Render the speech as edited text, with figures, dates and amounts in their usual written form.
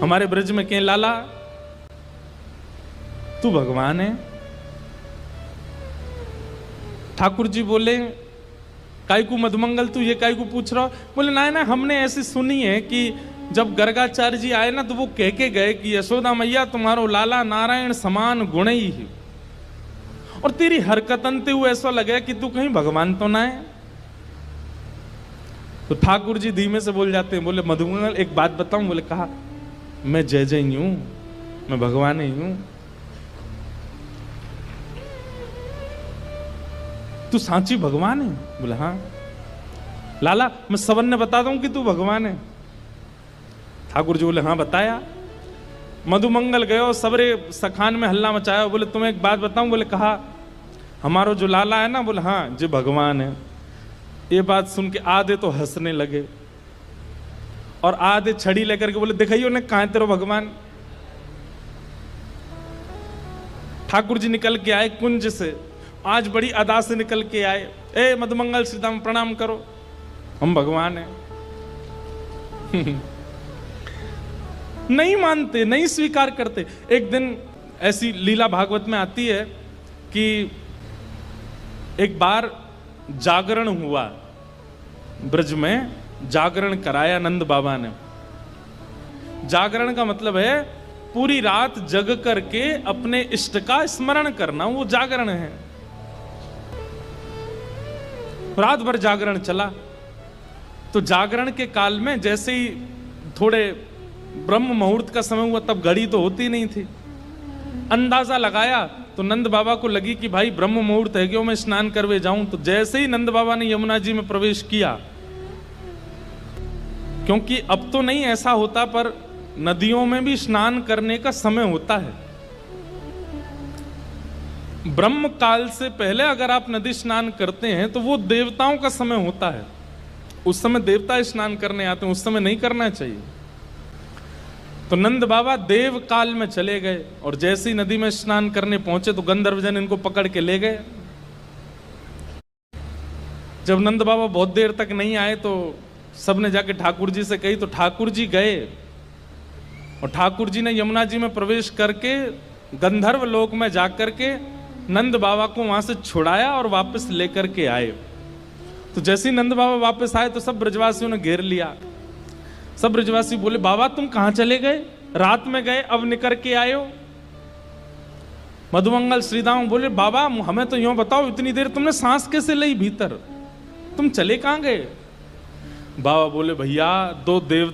हमारे ब्रज में के लाला तू भगवान है। ठाकुर जी बोले काय को मधुमंगल तू ये काय को पूछ रहा हो? बोले ना ना, हमने ऐसी सुनी है कि जब गर्गाचार्य जी आए ना तो वो कह के गए कि यशोदा मैया तुम्हारो लाला नारायण समान गुण ही है, और तेरी हरकतन ते हुए ऐसा लगे कि तू कहीं भगवान तो ना है। तो ठाकुर जी धीमे से बोल जाते हैं, बोले मधुमंगल एक बात बताऊं? बोले कहा, मैं जय जय ही हूं, मैं भगवान ही हूं। तू सांची भगवान है? बोले हाँ। लाला मैं सबन ने बता दूं कि तू भगवान है? ठाकुर जी बोले हाँ बताया। मधुमंगल गयो, सबरे सखान में हल्ला मचाया। बोले तुम्हें एक बात बताऊं? बोले कहा, हमारो जो लाला है ना, बोले हाँ जी भगवान है। ये बात सुन के आधे तो हंसने लगे और आधे छड़ी लेकर के बोले दिखाइयो ने कहां तेरो भगवान। ठाकुर जी निकल के आए कुंज से, आज बड़ी अदा से निकल के आए। ए मधुमंगल सीताम प्रणाम करो, हम भगवान हैं। नहीं मानते, नहीं स्वीकार करते। एक दिन ऐसी लीला भागवत में आती है कि एक बार जागरण हुआ, ब्रज में जागरण कराया नंद बाबा ने। जागरण का मतलब है पूरी रात जग करके अपने इष्ट का स्मरण करना, वो जागरण है। रात भर जागरण चला। तो जागरण के काल में जैसे ही थोड़े ब्रह्म मुहूर्त का समय हुआ, तब घड़ी तो होती नहीं थी, अंदाजा लगाया तो नंद बाबा को लगी कि भाई ब्रह्म मुहूर्त है, क्यों मैं स्नान करवे जाऊं। तो जैसे ही नंद बाबा ने यमुना जी में प्रवेश किया, क्योंकि अब तो नहीं ऐसा होता पर नदियों में भी स्नान करने का समय होता है। ब्रह्म काल से पहले अगर आप नदी स्नान करते हैं तो वो देवताओं का समय होता है, उस समय देवता स्नान करने आते हैं, उस समय नहीं करना चाहिए। तो नंद बाबा देव काल में चले गए और जैसे ही नदी में स्नान करने पहुंचे तो गंधर्वजन इनको पकड़ के ले गए। जब नंद बाबा बहुत देर तक नहीं आए तो सबने जाके ठाकुर जी से कही। तो ठाकुर जी गए और ठाकुर जी ने यमुना जी में प्रवेश करके गंधर्व लोक में जाकर के नंद बाबा को वहां से छुड़ाया और वापस लेकर के आए। तो जैसे ही नंद बाबा वापस आए तो सब ब्रजवासियों ने घेर लिया। सब ब्रजवासी बोले, बाबा तुम कहां चले गए? रात में गए, अब निकल के आए हो। मधुमंगल श्रीदाम बोले, बाबा हमें तो यूं बताओ, इतनी देर तुमने सांस कैसे ली भीतर, तुम चले कहां गए? बाबा बोले, भैया दो देव